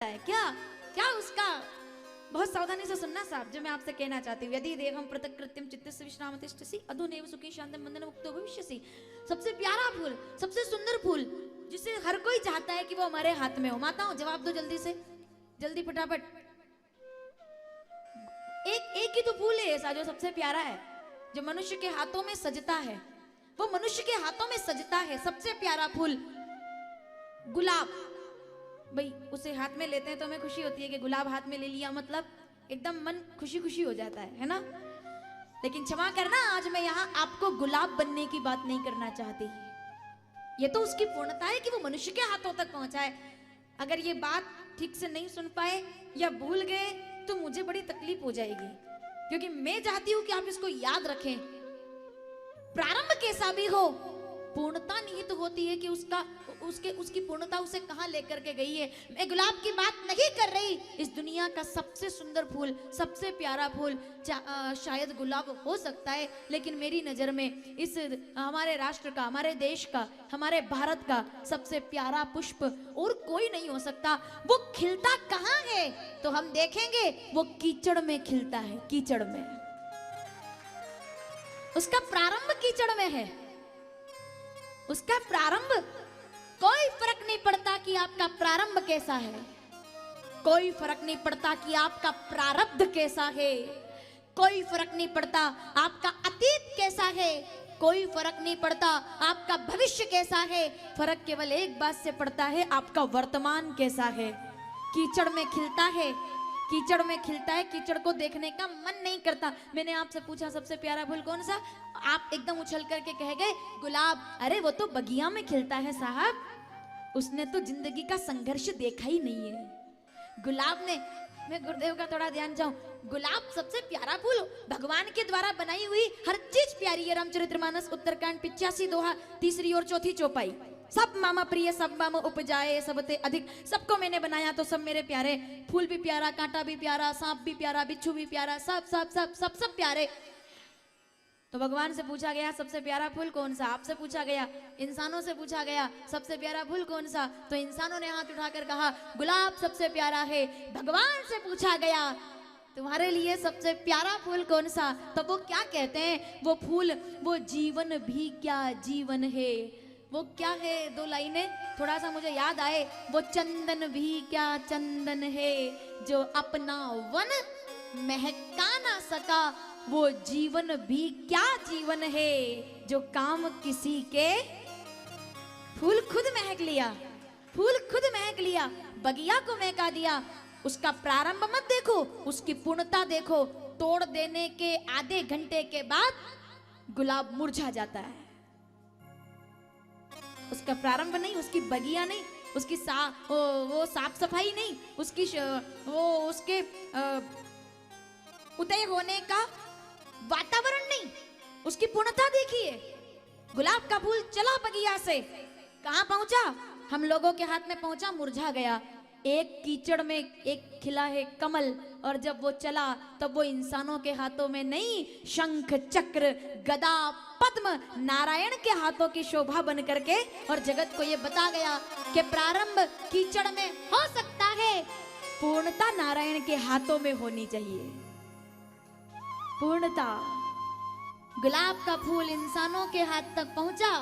है क्या क्या उसका बहुत सावधानी से सुनना साहब, जो मैं आपसे कहना चाहती हूँ। यदि देहम पृथक कृत्यम चित्तस्य विश्रामतिष्ठसि अधुनैव सुखी शांतं बंधन मुक्तो भविष्यसि। सबसे प्यारा फूल, सबसे सुंदर फूल, जिसे हर कोई चाहता है कि वो हमारे हाथ में हो। माताओं जवाब दो जल्दी से, जल्दी फटाफट। एक ही तो फूल है ऐसा जो सबसे प्यारा है, जो मनुष्य के हाथों में सजता है। वो मनुष्य के हाथों में सजता है सबसे प्यारा फूल गुलाब। भाई उसे हाथ में लेते हैं तो हमें खुशी होती है कि गुलाब हाथ में ले लिया, मतलब एकदम मन खुशी खुशी हो जाता है ना। लेकिन क्षमा करना, आज मैं यहाँ आपको गुलाब बनने की बात नहीं करना चाहती। ये तो उसकी पूर्णता है कि वो मनुष्य के हाथों तक पहुंचाए। अगर ये बात ठीक से नहीं सुन पाए या भूल गए तो मुझे बड़ी तकलीफ हो जाएगी, क्योंकि मैं चाहती हूं कि आप इसको याद रखें। प्रारंभ कैसा भी हो, पूर्णता निहित होती है कि उसकी पूर्णता उसे कहां लेकर के गई है। मैं गुलाब की बात नहीं कर रही। इस दुनिया का सबसे सुंदर फूल, सबसे प्यारा फूल शायद गुलाब हो सकता है, लेकिन मेरी नजर में इस हमारे राष्ट्र का, हमारे देश का, हमारे भारत का सबसे प्यारा पुष्प और कोई नहीं हो सकता। वो खिलता कहां है तो हम देखेंगे, वो कीचड़ में खिलता है, कीचड़ में। उसका प्रारंभ कीचड़ में है। उसका प्रारंभ, कोई फर्क नहीं पड़ता कि आपका प्रारंभ कैसा है, कोई फर्क नहीं पड़ता कि आपका प्रारब्ध कैसा है, कोई फर्क नहीं पड़ता आपका अतीत कैसा है, कोई फर्क नहीं पड़ता आपका भविष्य कैसा है। फर्क केवल एक बात से पड़ता है, आपका वर्तमान कैसा है। कीचड़ में खिलता है, कीचड़ में खिलता है, कीचड़ को देखने का मन नहीं करता। मैंने आपसे पूछा सबसे प्यारा फूल कौन सा, आप एकदम उछल करके कह गए गुलाब। अरे वो तो बगिया में खिलता है साहब, उसने तो जिंदगी का संघर्ष देखा ही नहीं है। गुलाब ने, मैं गुरुदेव का थोड़ा ध्यान चाहूं, गुलाब सबसे प्यारा फूल, भगवान के द्वारा बनाई हुई हर चीज प्यारी है। रामचरितमानस उत्तरकांड 85 दोहा, तीसरी और चौथी चौपाई। सब मामा प्रिय सब माम उपजाए सबते अधिक, सबको मैंने बनाया तो सब मेरे प्यारे। फूल भी प्यारा, कांटा भी प्यारा, सांप भी प्यारा, बिच्छू भी प्यारा, सब सब सब सब सब प्यारे। तो भगवान से पूछा गया सबसे प्यारा फूल कौन सा, आपसे पूछा गया, इंसानों से पूछा गया सबसे प्यारा फूल कौन सा, तो इंसानों ने हाथ उठाकर कहा गुलाब सबसे प्यारा है। भगवान से पूछा गया तुम्हारे लिए सबसे प्यारा फूल कौन सा, तो वो क्या कहते हैं, वो फूल, वो जीवन भी क्या जीवन है। वो क्या है, दो लाइनें थोड़ा सा मुझे याद आए, वो चंदन भी क्या चंदन है, जो अपना वन महका ना सका, वो जीवन भी क्या जीवन है, जो काम किसी के। फूल खुद महक लिया, फूल खुद महक लिया, बगिया को महका दिया। उसका प्रारंभ मत देखो, उसकी पूर्णता देखो। तोड़ देने के आधे घंटे के बाद गुलाब मुरझा जाता है। उसका प्रारंभ नहीं, उसकी बगिया नहीं, उसकी वो साफ सफाई नहीं, उसकी वो उसके उदय होने का वातावरण नहीं, उसकी पूर्णता देखिए। गुलाब का फूल चला बगिया से, कहां पहुंचा, हम लोगों के हाथ में पहुंचा, मुरझा गया। एक कीचड़ में एक खिला है कमल, और जब वो चला तब वो इंसानों के हाथों में नहीं, शंख चक्र गदा पद्म नारायण के हाथों की शोभा बन करके, और जगत को ये बता गया कि प्रारंभ कीचड़ में हो सकता है, पूर्णता नारायण के हाथों में होनी चाहिए। पूर्णता। गुलाब का फूल इंसानों के हाथ तक पहुंचा,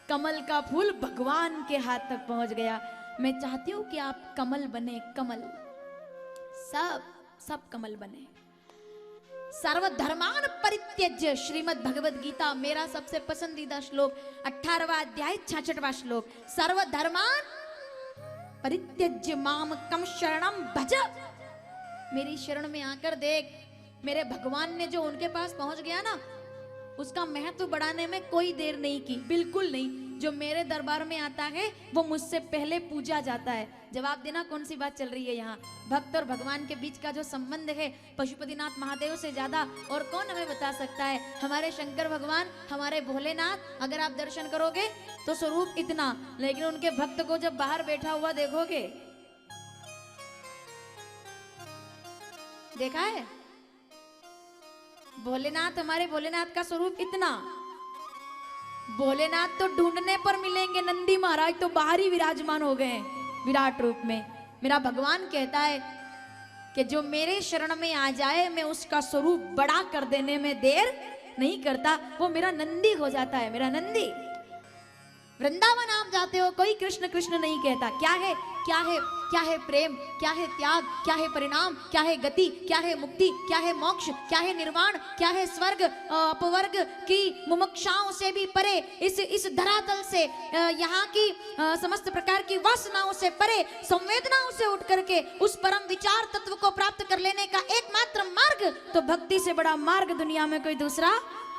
कमल का फूल भगवान के हाथ तक पहुंच गया। मैं चाहती हूं कि आप कमल बने, कमल, सब सब कमल बने। सर्वधर्मान परित्यज्य, श्रीमद् भगवद गीता, मेरा सबसे पसंदीदा श्लोक, 18वां अध्याय 66वां श्लोक। सर्वधर्मान परित्यज्य माम कम शरणम भज, मेरी शरण में आकर देख। मेरे भगवान ने जो उनके पास पहुंच गया ना, उसका महत्व बढ़ाने में कोई देर नहीं की, बिल्कुल नहीं। जो मेरे दरबार में आता है वो मुझसे पहले पूजा जाता है। जवाब देना कौन सी बात चल रही है यहाँ। भक्त और भगवान के बीच का जो संबंध है, पशुपतिनाथ महादेव से ज्यादा और कौन हमें बता सकता है। हमारे शंकर भगवान, हमारे भोलेनाथ, अगर आप दर्शन करोगे तो स्वरूप इतना, लेकिन उनके भक्त को जब बाहर बैठा हुआ देखोगे, देखा है भोलेनाथ, हमारे भोलेनाथ का स्वरूप इतना। भोलेनाथ तो ढूंढने पर मिलेंगे, नंदी महाराज तो बाहर ही विराजमान हो गए विराट रूप में। मेरा भगवान कहता है कि जो मेरे शरण में आ जाए मैं उसका स्वरूप बड़ा कर देने में देर नहीं करता। वो मेरा नंदी हो जाता है, मेरा नंदी। वृंदावन आप जाते हो, कोई कृष्ण कृष्ण नहीं कहता। क्या है, क्या है, क्या है प्रेम, क्या है त्याग, क्या है परिणाम, क्या है गति, क्या है मुक्ति, क्या है मोक्ष, क्या है निर्वाण, क्या है स्वर्ग अपवर्ग की मुमुक्षाओं से भी परे, इस धरातल से, यहाँ की समस्त प्रकार की वासनाओं से परे, संवेदनाओं से उठ करके उस परम विचार तत्व को प्राप्त कर लेने का एकमात्र मार्ग, तो भक्ति से बड़ा मार्ग दुनिया में कोई दूसरा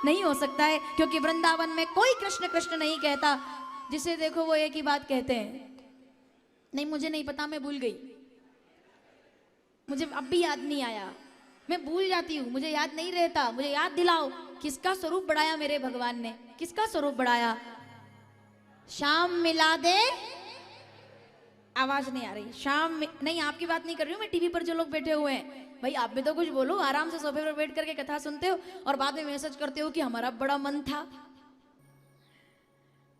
नहीं हो सकता है। क्योंकि वृंदावन में कोई कृष्ण कृष्ण नहीं कहता। जिसे देखो वो एक ही बात कहते हैं, नहीं मुझे नहीं पता, मैं भूल गई, मुझे अब भी याद नहीं आया, मैं भूल जाती हूँ, मुझे याद नहीं रहता, मुझे याद दिलाओ। किसका स्वरूप बढ़ाया मेरे भगवान ने, किसका स्वरूप बढ़ाया? शाम मिला दे, आवाज नहीं आ रही, शाम नहीं, आपकी बात नहीं कर रही हूँ मैं, टीवी पर जो लोग बैठे हुए हैं, भाई आप भी तो कुछ बोलो। आराम से सोफे पर बैठ करके कथा सुनते हो और बाद में मैसेज करते हो कि हमारा बड़ा मन था।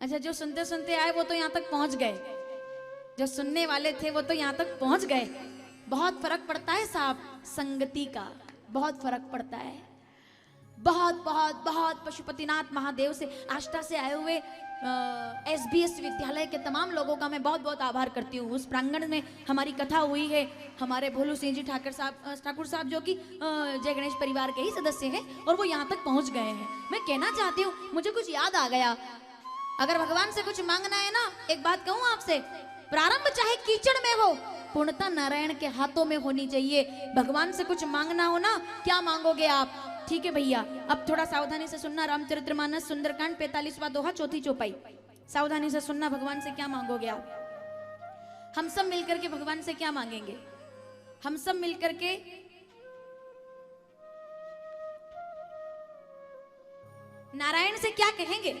अच्छा, जो सुनते सुनते आए वो तो यहाँ तक पहुंच गए, जो सुनने वाले थे वो तो यहाँ तक पहुंच गए। बहुत फर्क पड़ता है साहब, संगति का बहुत फर्क पड़ता है। बहुत बहुत बहुत पशुपतिनाथ महादेव से, आष्टा से आए हुए SBS विद्यालय के तमाम लोगों का मैं बहुत बहुत आभार करती हूँ। उस प्रांगण में हमारी कथा हुई है। हमारे भोलू सिंह जी ठाकुर साहब जो कि जय गणेश परिवार के ही सदस्य हैं और वो यहाँ तक पहुँच गए हैं। मैं कहना चाहती हूँ, मुझे कुछ याद आ गया। अगर भगवान से कुछ मांगना है ना, एक बात कहूँ आपसे, प्रारंभ चाहे कीचड़ में हो, पूर्णता नारायण के हाथों में होनी चाहिए। भगवान से कुछ मांगना हो ना, क्या मांगोगे आप? ठीक है भैया, अब थोड़ा सावधानी से सुनना। रामचरितमानस सुंदरकांड 45वां दोहा, चौथी चौपाई, सावधानी से सुनना। भगवान से क्या मांगोगे आप? हम सब मिलकर के भगवान से क्या मांगेंगे? हम सब मिलकर के नारायण से क्या कहेंगे?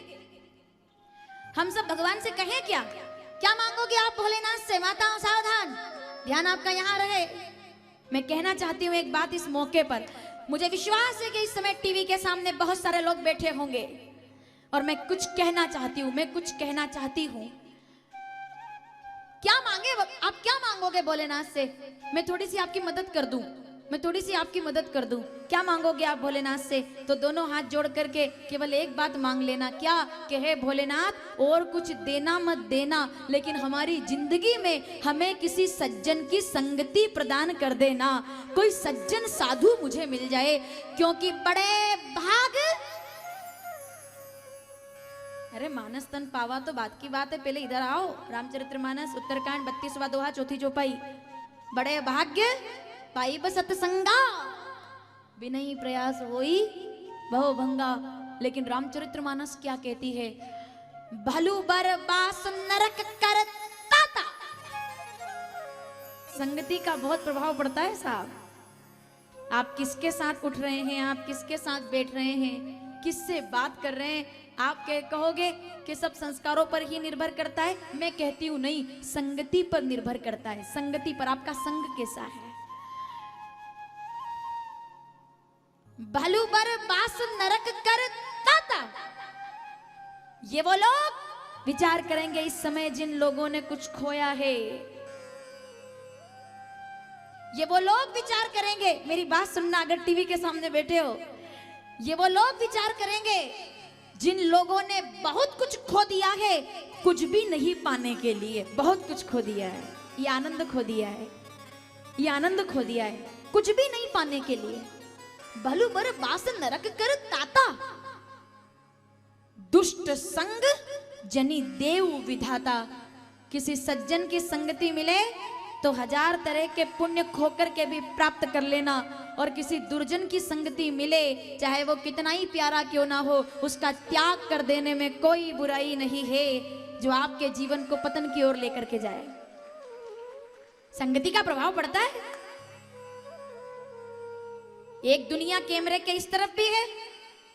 हम सब भगवान से कहें क्या? क्या मांगोगे आप भोलेनाथ से? माताओं सावधान, ध्यान आपका यहाँ रहे। मैं कहना चाहती हूँ एक बात इस मौके पर। मुझे विश्वास है कि इस समय टीवी के सामने बहुत सारे लोग बैठे होंगे और मैं कुछ कहना चाहती हूँ, मैं कुछ कहना चाहती हूँ। क्या मांगे आप? क्या मांगोगे भोलेनाथ से? मैं थोड़ी सी आपकी मदद कर दूं, मैं थोड़ी सी आपकी मदद कर दूं। क्या मांगोगे आप भोलेनाथ से? तो दोनों हाथ जोड़ करके केवल एक बात मांग लेना। क्या? कि हे भोलेनाथ, और कुछ देना मत देना, लेकिन हमारी जिंदगी में हमें किसी सज्जन की संगति प्रदान कर देना। कोई सज्जन साधु मुझे मिल जाए, क्योंकि बड़े भाग। अरे मानस तन पावा तो बात की बात है, पहले इधर आओ। रामचरितमानस उत्तरकांड 32वां दोहा, चौथी चौपाई। बड़े भाग्य पाई सत्संगा, बिनई प्रयास होई बहु भंगा। लेकिन रामचरितमानस क्या कहती है? भलु बर बास नरक कर ताता। संगति का बहुत प्रभाव पड़ता है साहब। आप किसके साथ उठ रहे हैं, आप किसके साथ बैठ रहे हैं, किससे बात कर रहे हैं। आप कहोगे कि सब संस्कारों पर ही निर्भर करता है। मैं कहती हूं नहीं, संगति पर निर्भर करता है। संगति पर, आपका संग कैसा है। भलु बर बास नरक कर ताता। ये वो लोग विचार करेंगे इस समय जिन लोगों ने कुछ खोया है। ये वो लोग विचार करेंगे, मेरी बात सुनना अगर टीवी के सामने बैठे हो, ये वो लोग विचार करेंगे जिन लोगों ने बहुत कुछ खो दिया है कुछ भी नहीं पाने के लिए। बहुत कुछ खो दिया है, ये आनंद खो दिया है, ये आनंद खो दिया है कुछ भी नहीं पाने के लिए। भलु बर बास नरक कर ताता, दुष्ट संग जनी देव विधाता। किसी सज्जन की संगति मिले तो 1000 तरह के पुण्य खोकर के भी प्राप्त कर लेना, और किसी दुर्जन की संगति मिले, चाहे वो कितना ही प्यारा क्यों ना हो, उसका त्याग कर देने में कोई बुराई नहीं है, जो आपके जीवन को पतन की ओर लेकर के जाए। संगति का प्रभाव पड़ता है। एक दुनिया कैमरे के इस तरफ भी है,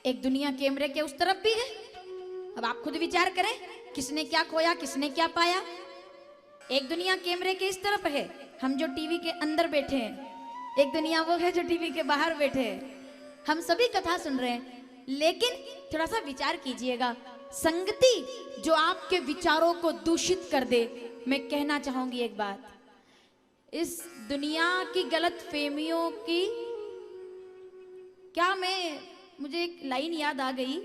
एक दुनिया कैमरे के उस तरफ भी है। अब आप खुद विचार करें, किसने क्या खोया, किसने क्या पाया। एक दुनिया कैमरे के इस तरफ है, हम जो टीवी के अंदर बैठे हैं, एक दुनिया वो है जो टीवी के बाहर बैठे हैं। हम सभी कथा सुन रहे हैं, लेकिन थोड़ा सा विचार कीजिएगा, संगति जो आपके विचारों को दूषित कर दे। मैं कहना चाहूंगी एक बात, इस दुनिया की गलत फहमियों की, क्या मुझे एक लाइन याद आ गई,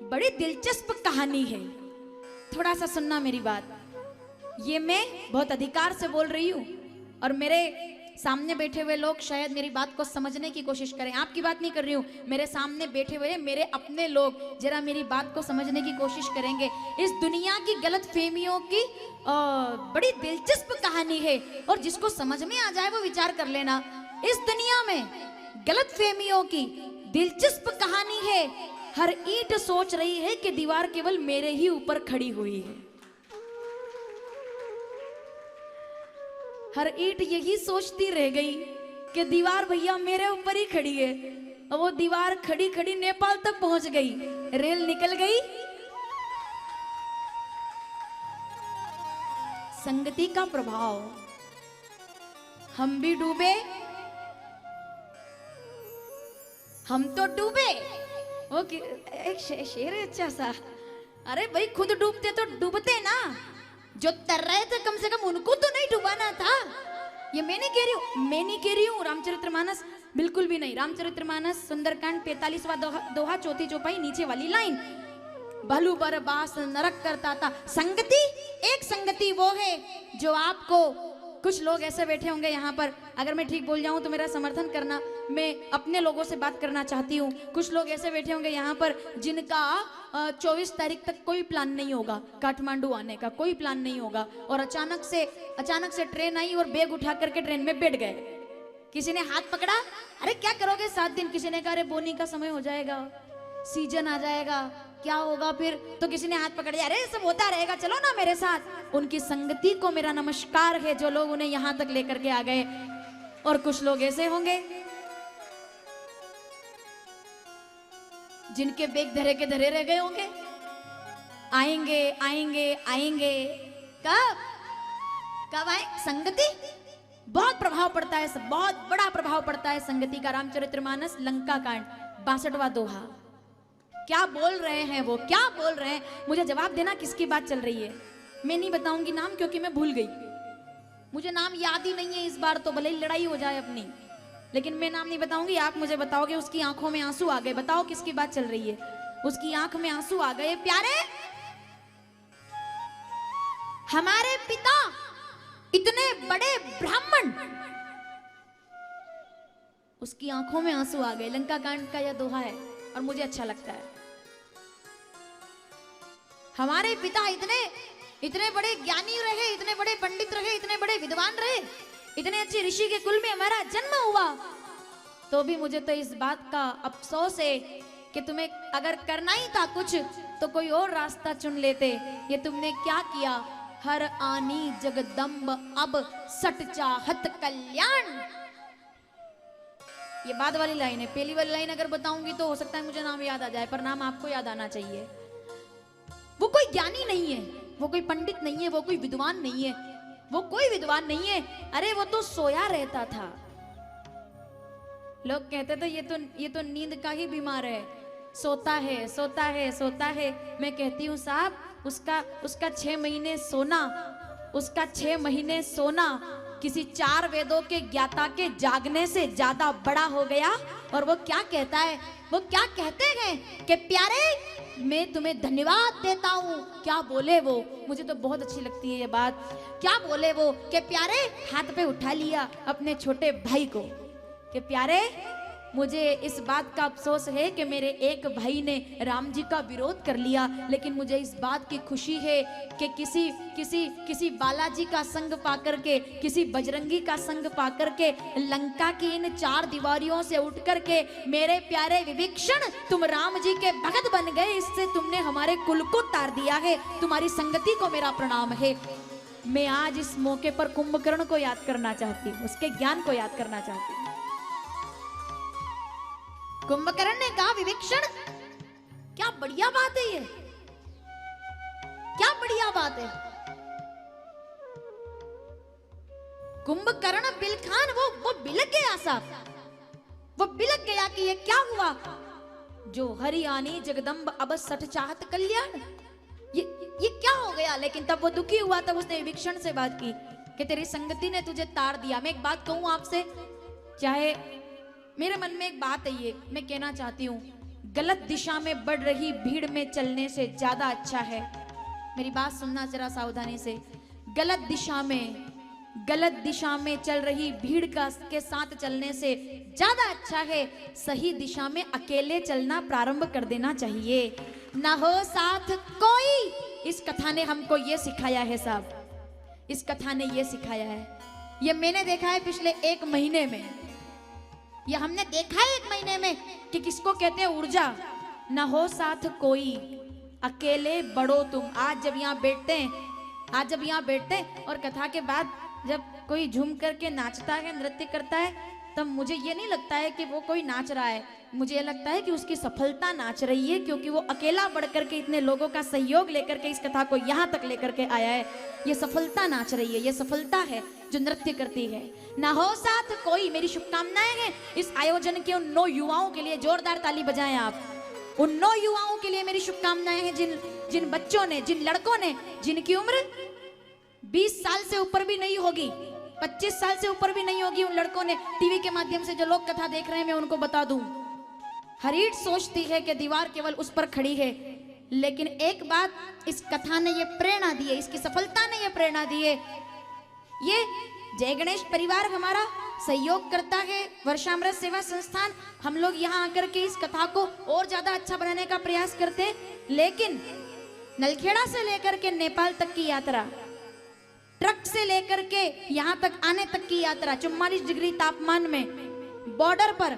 बड़ी दिलचस्प कहानी है, थोड़ा सा सुनना मेरी बात। ये मैं बहुत अधिकार से बोल रही हूँ और मेरे सामने बैठे हुए लोग शायद मेरी बात को समझने की कोशिश करें। आपकी बात नहीं कर रही हूँ, मेरे सामने बैठे हुए मेरे अपने लोग जरा मेरी बात को समझने की कोशिश करेंगे। इस दुनिया की गलत फहमियों की बड़ी दिलचस्प कहानी है और जिसको समझ में आ जाए वो विचार कर लेना। इस दुनिया में गलत फहमियों की दिलचस्प कहानी है। हर ईंट सोच रही है कि दीवार केवल मेरे ही ऊपर खड़ी हुई है। हर ईंट यही सोचती रह गई कि दीवार भैया मेरे ऊपर ही खड़ी है। और वो दीवार खड़ी खड़ी नेपाल तक पहुंच गई, रेल निकल गई। संगति का प्रभाव, हम भी डूबे, हम तो डूबे। वो एक शेर है अच्छा सा, अरे भाई खुद डूबते तो डूबते ना, जो तर रहे थे कम से कम उनको तो नहीं डुबाना था। ये मैं नहीं कह रही हूँ रामचरितमानस, बिल्कुल भी नहीं। रामचरितमानस सुंदरकांड 45वां दोहा चौथी चौपाई नीचे वाली लाइन, भलू बर बास नरक करता था। संगति, एक संगति वो है जो आपको, कुछ लोग ऐसे बैठे होंगे यहाँ पर, अगर मैं ठीक बोल जाऊं तो मेरा समर्थन करना, मैं अपने लोगों से बात करना चाहती हूँ। कुछ लोग ऐसे बैठे होंगे यहाँ पर जिनका 24 तारीख तक कोई प्लान नहीं होगा, काठमांडू आने का कोई प्लान नहीं होगा, और अचानक से ट्रेन आई और बैग उठा करके ट्रेन में बैठ गए। किसी ने हाथ पकड़ा, अरे क्या करोगे 7 दिन, किसी ने कहा अरे बोनी का समय हो जाएगा, सीजन आ जाएगा, क्या होगा फिर, तो किसी ने हाथ पकड़ दिया, अरे सब होता रहेगा, चलो ना मेरे साथ। उनकी संगति को मेरा नमस्कार है जो लोग उन्हें यहां तक लेकर के आ गए। और कुछ लोग ऐसे होंगे जिनके बेग धरे के धरे रह गए होंगे, आएंगे आएंगे आएंगे, कब आए। संगति बहुत प्रभाव पड़ता है, बहुत बड़ा प्रभाव पड़ता है संगति का। रामचरितमानस लंका कांड 62वां दोहा, क्या बोल रहे हैं वो, क्या बोल रहे हैं, मुझे जवाब देना किसकी बात चल रही है। मैं नहीं बताऊंगी नाम क्योंकि मैं भूल गई, मुझे नाम याद ही नहीं है इस बार, तो भले ही लड़ाई हो जाए अपनी, लेकिन मैं नाम नहीं बताऊंगी। आप मुझे बताओगे उसकी आंखों में आंसू आ गए, बताओ किसकी बात चल रही है। उसकी आंख में आंसू आ गए, प्यारे हमारे पिता इतने बड़े ब्राह्मण, उसकी आंखों में आंसू आ गए। लंका कांड का यह दोहा है और मुझे अच्छा लगता है। हमारे पिता इतने बड़े ज्ञानी रहे, इतने बड़े पंडित रहे, इतने बड़े विद्वान रहे, इतने अच्छे ऋषि के कुल में हमारा जन्म हुआ, तो भी मुझे तो इस बात का अफसोस है कि तुम्हें अगर करना ही था कुछ तो कोई और रास्ता चुन लेते। ये तुमने क्या किया। हर आनी जगदम्ब अब सट चाहत कल्याण। ये बाद वाली लाइन है, पहली वाली लाइन अगर बताऊंगी तो हो सकता है मुझे नाम याद आ जाए, पर नाम आपको याद आना चाहिए। वो कोई ज्ञानी नहीं है, वो कोई पंडित नहीं है, वो कोई विद्वान नहीं है, वो कोई विद्वान नहीं है, अरे वो तो सोया रहता था। लोग कहते थे ये तो नींद का ही बीमार है, सोता है सोता है सोता है। मैं कहती हूँ साहब, उसका 6 महीने सोना, उसका 6 महीने सोना किसी 4 वेदों के ज्ञाता के जागने से ज्यादा बड़ा हो गया। और वो क्या कहता है, वो क्या कहते हैं कि प्यारे मैं तुम्हें धन्यवाद देता हूँ। क्या बोले वो, मुझे तो बहुत अच्छी लगती है ये बात। क्या बोले वो कि प्यारे, हाथ पे उठा लिया अपने छोटे भाई को कि प्यारे मुझे इस बात का अफसोस है कि मेरे एक भाई ने राम जी का विरोध कर लिया, लेकिन मुझे इस बात की खुशी है कि किसी बालाजी का संग पाकर के, किसी बजरंगी का संग पाकर के लंका की इन 4 दीवारियों से उठ कर के मेरे प्यारे विभीषण तुम राम जी के भगत बन गए। इससे तुमने हमारे कुल को तार दिया है। तुम्हारी संगति को मेरा प्रणाम है। मैं आज इस मौके पर कुंभकर्ण को याद करना चाहती हूँ, उसके ज्ञान को याद करना चाहती हूँ। कुंभकर्ण ने कहा विभीषण क्या बढ़िया बात है, ये क्या बढ़िया बात है। कुंभकर्ण बिलखान वो बिलक गया साहब, वो बिलक गया कि ये क्या हुआ। जो हरि आनी जगदम्ब अब सठ चाहत कल्याण, ये क्या हो गया। लेकिन तब वो दुखी हुआ, तब उसने विभीषण से बात की कि तेरी संगति ने तुझे तार दिया। मैं एक बात कहूं आपसे, चाहे मेरे मन में एक बात है, ये मैं कहना चाहती हूँ, गलत दिशा में बढ़ रही भीड़ में चलने से ज्यादा अच्छा है, मेरी बात सुनना जरा सावधानी से, गलत दिशा में चल रही भीड़ के साथ चलने से ज्यादा अच्छा है सही दिशा में अकेले चलना प्रारंभ कर देना चाहिए। ना हो साथ कोई, इस कथा ने हमको ये सिखाया है साहब, इस कथा ने ये सिखाया है। ये मैंने देखा है पिछले 1 महीने में, ये हमने देखा है 1 महीने में कि किसको कहते हैं ऊर्जा। ना हो साथ कोई, अकेले बढ़ो तुम। आज जब यहाँ बैठते हैं और कथा के बाद जब कोई झूम करके नाचता है, नृत्य करता है, तब मुझे ये नहीं लगता है कि वो कोई नाच रहा है, मुझे ये लगता है कि उसकी सफलता नाच रही है, क्योंकि वो अकेला बढ़ करके इतने लोगों का सहयोग लेकर के इस कथा को यहाँ तक लेकर के आया है। ये सफलता नाच रही है, ये सफलता है जो नृत्य करती है। ना हो साथ कोई, मेरी शुभकामनाएं हैं इस आयोजन के उन 9 युवाओं के लिए, जोरदार ताली बजाएं आप। उन 9 युवाओं के लिए मेरी शुभकामनाएं हैं जिन बच्चों ने, जिन लड़कों ने, जिनकी उम्र 20 साल से ऊपर भी नहीं होगी, 25 साल से ऊपर भी नहीं होगी, उन लड़कों ने, टीवी के माध्यम से जो लोग कथा देख रहे हैं, मैं उनको बता दूं, हर ईंट सोचती है कि दीवार केवल उस पर खड़ी है, लेकिन एक बात इस कथा ने ये प्रेरणा दी है, इसकी सफलता ने ये प्रेरणा दी है। ये जय गणेश परिवार हमारा सहयोग करता है, वर्षामृत सेवा संस्थान, हम लोग यहाँ आकर के इस कथा को और ज्यादा अच्छा बनाने का प्रयास करते हैं, लेकिन नलखेड़ा से लेकर के नेपाल तक की यात्रा, ट्रक से लेकर के यहाँ तक आने तक की यात्रा, 44 डिग्री तापमान में बॉर्डर पर,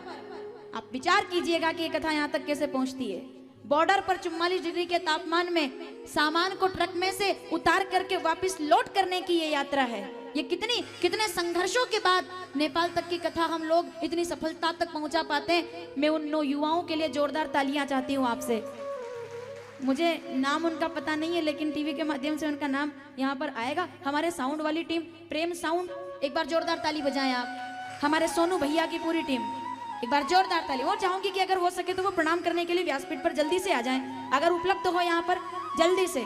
आप विचार कीजिएगा कि ये कथा यहाँ तक कैसे पहुंचती है। बॉर्डर पर 44 डिग्री के तापमान में सामान को ट्रक में से उतार करके वापस लौट करने की ये यात्रा है। ये कितने संघर्षों के बाद नेपाल तक की कथा हम लोग इतनी सफलता तक पहुंचा पाते हैं। मैं उन 9 युवाओं के लिए जोरदार तालियां चाहती हूँ आपसे। मुझे नाम उनका पता नहीं है, लेकिन टीवी के माध्यम से उनका नाम यहाँ पर आएगा। हमारे साउंड वाली टीम, प्रेम साउंड, एक बार जोरदार ताली बजाएं आप। हमारे सोनू भैया की पूरी टीम, एक बार जोरदार ताली। और चाहूंगी कि अगर हो सके तो वो प्रणाम करने के लिए व्यासपीठ पर जल्दी से आ जाएं, अगर उपलब्ध हो यहाँ पर जल्दी से।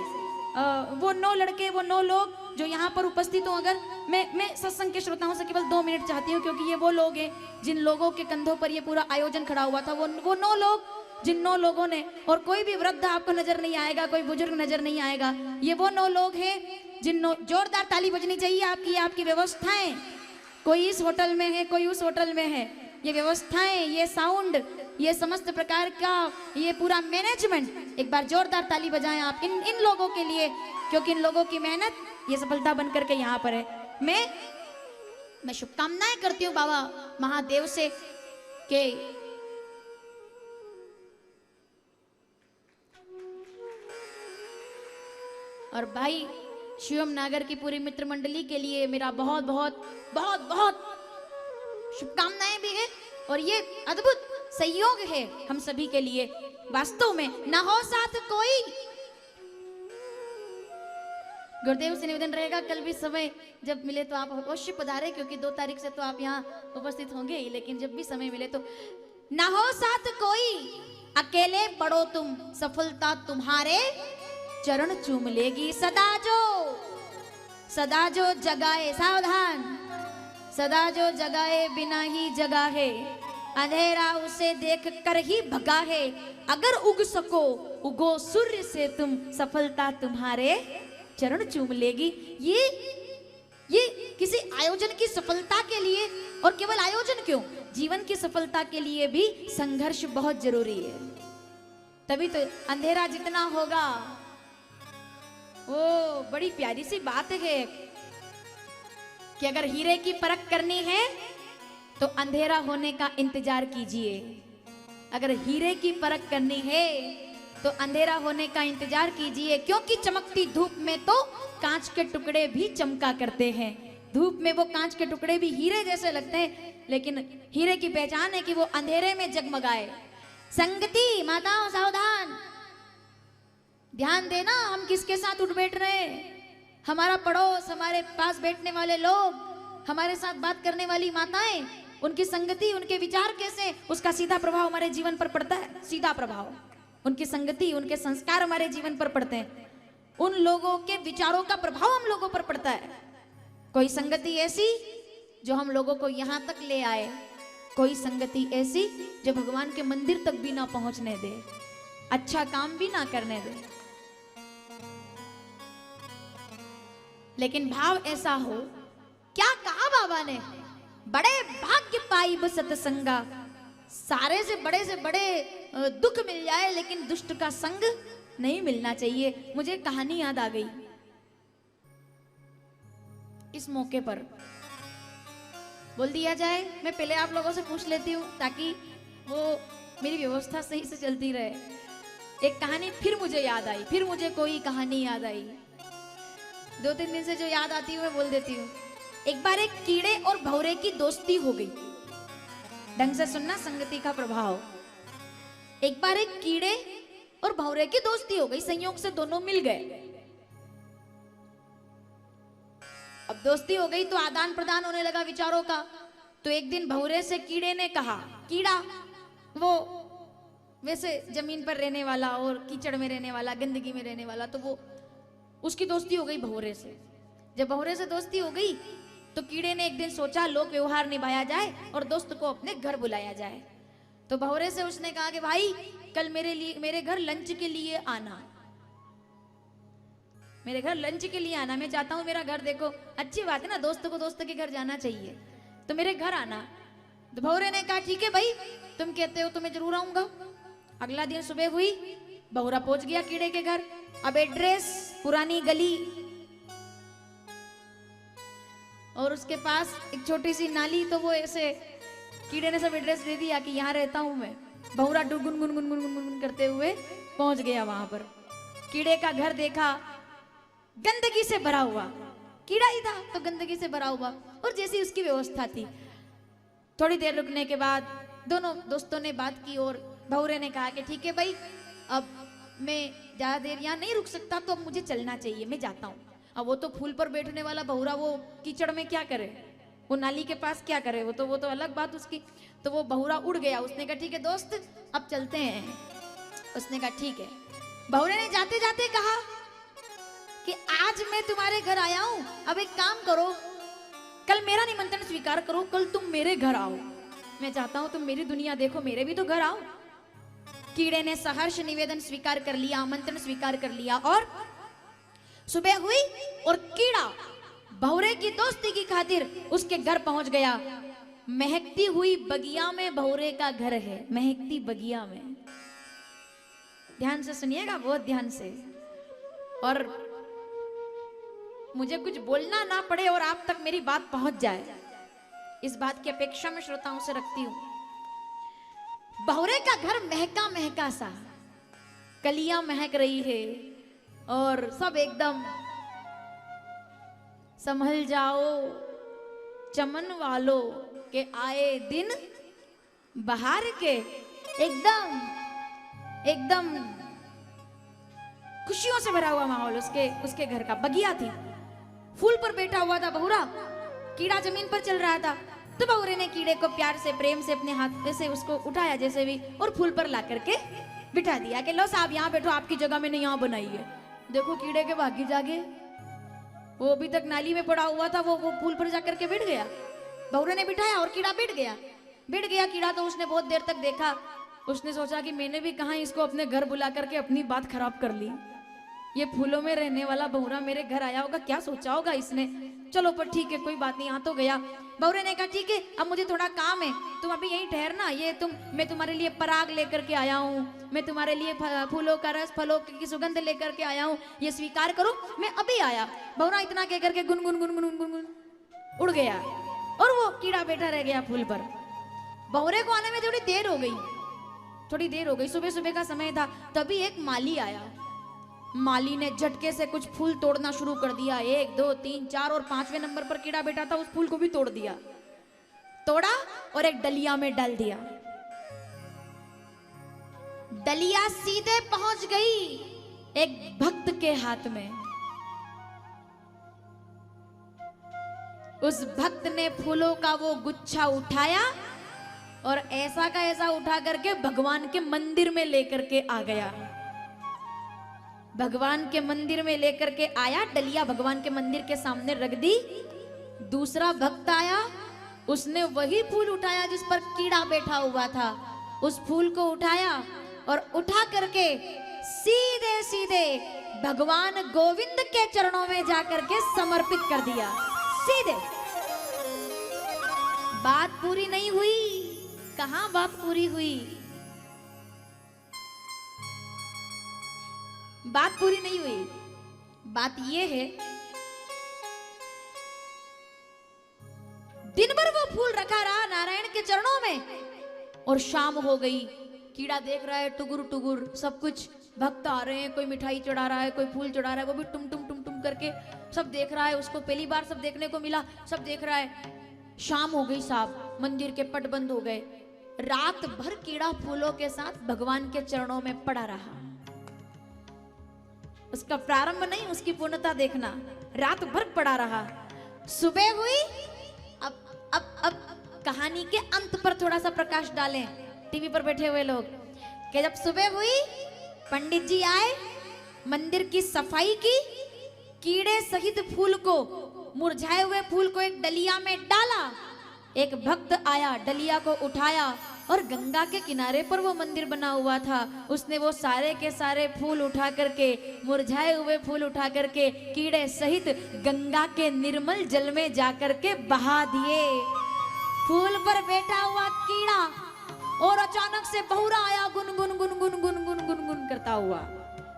वो 9 लड़के, वो 9 लोग जो यहाँ पर उपस्थित हो, अगर मैं सत्संग के श्रोताओं से केवल 2 मिनट चाहती हूँ, क्योंकि ये वो लोग हैं जिन लोगों के कंधों पर ये पूरा आयोजन खड़ा हुआ था। वो 9 लोग, जिन 9 लोगों ने, और कोई भी वृद्ध आपको नजर नहीं आएगा, कोई बुजुर्ग नजर नहीं आएगा, ये वो 9 लोग हैं जिन जोरदार ताली बजनी चाहिए आपकी व्यवस्थाएं। कोई इस होटल में है, कोई उस होटल में है, ये व्यवस्थाएं, ये साउंड, ये समस्त प्रकार का ये पूरा मैनेजमेंट, एक बार जोरदार ताली बजाएं आप इन लोगों के लिए, क्योंकि इन लोगों की मेहनत ये सफलता बन करके यहाँ पर है। मैं शुभकामनाएं करती हूँ बाबा महादेव से कि और भाई शिवम नागर की पूरी मित्र मंडली के लिए मेरा बहुत बहुत बहुत बहुत शुभकामनाएं भी है। और ये अद्भुत सहयोग है हम सभी के लिए, वास्तव में। ना हो साथ कोई, गुरुदेव से निवेदन रहेगा कल भी समय जब मिले तो आप अवश्य पधारे, क्योंकि 2 तारीख से तो आप यहाँ उपस्थित होंगे ही, लेकिन जब भी समय मिले तो ना हो साथ कोई, अकेले पढ़ो तुम, सफलता तुम्हारे चरण चूम लेगी। सदा जो जगाए, सावधान, सदा जो जगाए बिना ही जगा है, अंधेरा उसे देख कर ही भगा है, अगर उग सको उगो सूर्य से तुम, सफलता तुम्हारे चरण चूम लेगी। ये किसी आयोजन की सफलता के लिए, और केवल आयोजन क्यों, जीवन की सफलता के लिए भी संघर्ष बहुत जरूरी है। तभी तो अंधेरा जितना होगा, वो बड़ी प्यारी सी बात है कि अगर हीरे की परख करनी है तो अंधेरा होने का इंतजार कीजिए। अगर हीरे की परख करनी है तो अंधेरा होने का इंतजार कीजिए, क्योंकि चमकती धूप में तो कांच के टुकड़े भी चमका करते हैं। धूप में वो कांच के टुकड़े भी हीरे जैसे लगते हैं, लेकिन हीरे की पहचान है कि वो अंधेरे में जगमगाए। संगति, माताओं सावधान, ध्यान देना हम किसके साथ उठ बैठ रहे हैं। हमारा पड़ोस, हमारे पास बैठने वाले लोग, हमारे साथ बात करने वाली माताएं, उनकी संगति, उनके विचार कैसे, उसका सीधा प्रभाव हमारे जीवन पर पड़ता है। सीधा प्रभाव, उनकी संगति, उनके संस्कार हमारे जीवन पर पड़ते हैं। उन लोगों के विचारों का प्रभाव हम लोगों पर पड़ता है। कोई संगति ऐसी जो हम लोगों को यहां तक ले आए, कोई संगति ऐसी जो भगवान के मंदिर तक भी ना पहुंचने दे, अच्छा काम भी ना करने दे। लेकिन भाव ऐसा हो, क्या कहा बाबा ने, बड़े भाग्य पाई बस सतसंगा, सारे से बड़े दुख मिल जाए लेकिन दुष्ट का संग नहीं मिलना चाहिए। मुझे कहानी याद आ गई इस मौके पर, बोल दिया जाए। मैं पहले आप लोगों से पूछ लेती हूँ ताकि वो मेरी व्यवस्था सही से चलती रहे। एक कहानी फिर मुझे याद आई, फिर मुझे कोई कहानी याद आई, 2-3 दिन से जो याद आती है मैं बोल देती हूँ। एक बार एक कीड़े और भौरे की दोस्ती हो गई। ढंग से सुनना, संगति का प्रभाव। एक बार एक कीड़े और भौरे की दोस्ती हो गई, संयोग से दोनों मिल गए। अब दोस्ती हो गई तो आदान प्रदान होने लगा विचारों का। तो एक दिन भौरे से कीड़े ने कहा, कीड़ा वो वैसे जमीन पर रहने वाला और कीचड़ में रहने वाला, गंदगी में रहने वाला, तो वो उसकी दोस्ती हो गई भौरे से। जब भौरे से दोस्ती हो गई तो कीड़े ने एक दिन सोचा लोक व्यवहार निभाया जाए और दोस्त को अपने घर बुलाया जाए। तो भौरे से उसने कहा कि भाई कल मेरे घर लंच के लिए आना, मेरे घर लंच के लिए आना, मैं चाहता हूँ मेरा घर देखो। अच्छी बात है ना, दोस्त को दोस्त के घर जाना चाहिए, तो मेरे घर आना। तो भौरे ने कहा ठीक है भाई, तुम कहते हो तो मैं जरूर आऊंगा। अगला दिन सुबह हुई, भौरा पहुंच गया कीड़े के घर। अब एड्रेस पुरानी गली और उसके पास एक छोटी सी नाली, तो वो ऐसे कीड़े ने सब एड्रेस दे दिया कि यहाँ रहता हूं मैं। भौरा गुनगुन गुनगुन गुनगुन करते हुए पहुंच गया वहां पर। कीड़े का घर देखा, गंदगी से भरा हुआ, कीड़ा ही था तो गंदगी से भरा हुआ, और जैसी उसकी व्यवस्था थी। थोड़ी देर रुकने के बाद दोनों दोस्तों ने बात की और भौरे ने कहा कि ठीक है भाई, अब मैं ज्यादा देर यहाँ नहीं रुक सकता, तो अब मुझे चलना चाहिए, मैं जाता हूँ। अब वो तो फूल पर बैठने वाला भौरा वो कीचड़ में क्या करे, वो नाली के पास क्या करे, वो तो अलग बात उसकी। तो वो भौरा उड़ गया। उसने कहा ठीक है दोस्त, अब चलते हैं। उसने कहा ठीक है। भौरे ने जाते जाते कहा कि आज मैं तुम्हारे घर आया हूं, अब एक काम करो, कल मेरा निमंत्रण स्वीकार करो, कल तुम मेरे घर आओ। मैं चाहता हूं तुम मेरी दुनिया देखो, मेरे भी तो घर आओ। कीड़े ने सहर्ष निवेदन स्वीकार कर लिया, आमंत्रण स्वीकार कर लिया, और सुबह हुई और कीड़ा भौरे की दोस्ती की खातिर उसके घर पहुंच गया। महकती हुई बगिया में भौरे का घर है, महकती बगिया में। ध्यान से सुनिएगा, बहुत ध्यान से, और मुझे कुछ बोलना ना पड़े और आप तक मेरी बात पहुंच जाए, इस बात की अपेक्षा मैं श्रोताओं से रखती हूं। भौरे का घर महका महका सा, कलियां महक रही है और सब एकदम संभल जाओ चमन वालों के आए दिन बहार के, एकदम एकदम खुशियों से भरा हुआ माहौल उसके घर का। बगिया थी, फूल पर बैठा हुआ था भौरा, कीड़ा जमीन पर चल रहा था। तो भौरे ने कीड़े को प्यार से प्रेम से अपने हाथ से उसको उठाया जैसे भी, और फूल पर ला करके बिठा दिया कि लो साहब यहाँ बैठो, आपकी जगह मैंने यहाँ बनाई है। देखो कीड़े के भाग्य जागे, वो अभी तक नाली में पड़ा हुआ था, वो फूल पर जाकर के बैठ गया। भौरे ने बिठाया और कीड़ा बैठ गया कीड़ा। तो उसने बहुत देर तक देखा, उसने सोचा कि मैंने भी कहाँ इसको अपने घर बुला करके अपनी बात खराब कर ली, ये फूलों में रहने वाला भौरा मेरे घर आया होगा, क्या सोचा होगा इसने। चलो पर ठीक है, कोई बात नहीं, यहाँ तो गया। भौरे ने कहा ठीक है, अब मुझे थोड़ा काम है, तुम अभी यहीं ठहरना, मैं तुम्हारे लिए पराग लेकर के आया हूँ, मैं तुम्हारे लिए फूलों का रस, फलों की सुगंध लेकर के आया हूँ, ये स्वीकार करो, मैं अभी आया। भौरा इतना कह करके गुनगुन गुनगुन गुनगुन उड़ गया और वो कीड़ा बैठा रह गया फूल पर। भौरे को आने में थोड़ी देर हो गई, सुबह सुबह का समय था। तभी एक माली आया, माली ने झटके से कुछ फूल तोड़ना शुरू कर दिया। 1 2 3 4 और 5वें नंबर पर कीड़ा बैठा था, उस फूल को भी तोड़ा और एक डलिया में डाल दिया। डलिया सीधे पहुंच गई एक भक्त के हाथ में। उस भक्त ने फूलों का वो गुच्छा उठाया और ऐसा का ऐसा उठा करके भगवान के मंदिर में लेकर के आ गया। भगवान के मंदिर में लेकर के आया, डलिया भगवान के मंदिर के सामने रख दी दूसरा भक्त आया, उसने वही फूल उठाया जिस पर कीड़ा बैठा हुआ था, उस फूल को उठाया और उठा करके सीधे सीधे भगवान गोविंद के चरणों में जाकर के समर्पित कर दिया। सीधे। बात पूरी नहीं हुई। कहां बात पूरी हुई? बात पूरी नहीं हुई। बात यह है, दिन भर वो फूल रखा रहा नारायण के चरणों में और शाम हो गई। कीड़ा देख रहा है टुगुर टुगुर सब कुछ, भक्त आ रहे हैं, कोई मिठाई चढ़ा रहा है, कोई फूल चढ़ा रहा है, वो भी टुम टुम टुम टुम करके सब देख रहा है। उसको पहली बार सब देखने को मिला, सब देख रहा है। शाम हो गई साहब, मंदिर के पट बंद हो गए। रात भर कीड़ा फूलों के साथ भगवान के चरणों में पड़ा रहा। उसका प्रारंभ नहीं, उसकी पूर्णता देखना। रात भर पड़ा रहा। सुबह हुई। अब कहानी के अंत पर थोड़ा सा प्रकाश डालें टीवी पर बैठे हुए लोग, कि जब सुबह हुई, पंडित जी आए, मंदिर की सफाई की, कीड़े सहित फूल को, मुरझाए हुए फूल को एक डलिया में डाला। एक भक्त आया, डलिया को उठाया और गंगा के किनारे पर वो मंदिर बना हुआ था, उसने वो सारे के सारे फूल उठा करके, मुरझाए हुए फूल उठा करके कीड़े सहित गंगा के निर्मल जल में जाकर के बहा दिए। फूल पर बैठा हुआ कीड़ा और अचानक से बहुरा आया, गुन गुन गुन गुन गुन गुन गुन गुन करता हुआ।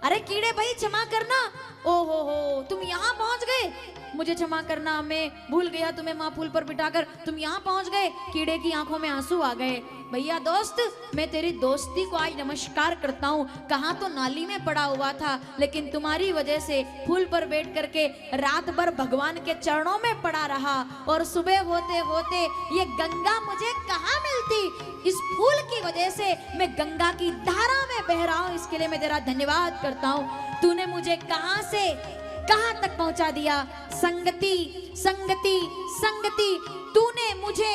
अरे कीड़े भाई क्षमा करना, ओ हो तुम यहाँ पहुंच गए, मुझे क्षमा करना, मैं भूल गया तुम्हें माँ फूल पर बिठाकर, तुम यहाँ पहुंच गए। कीड़े की आंखों में आंसू आ गए। भैया दोस्त, मैं तेरी दोस्ती को आज नमस्कार करता हूँ। कहाँ तो नाली में पड़ा हुआ था, लेकिन तुम्हारी वजह से फूल पर बैठ करके रात भर भगवान के चरणों में पड़ा रहा, और सुबह होते होते ये गंगा मुझे कहाँ मिलती। इस फूल की वजह से मैं गंगा की धारा में बह रहा हूँ, इसके लिए मैं तेरा धन्यवाद करता हूँ। तूने मुझे कहाँ से कहां तक पहुंचा दिया। संगति संगति संगति, तूने मुझे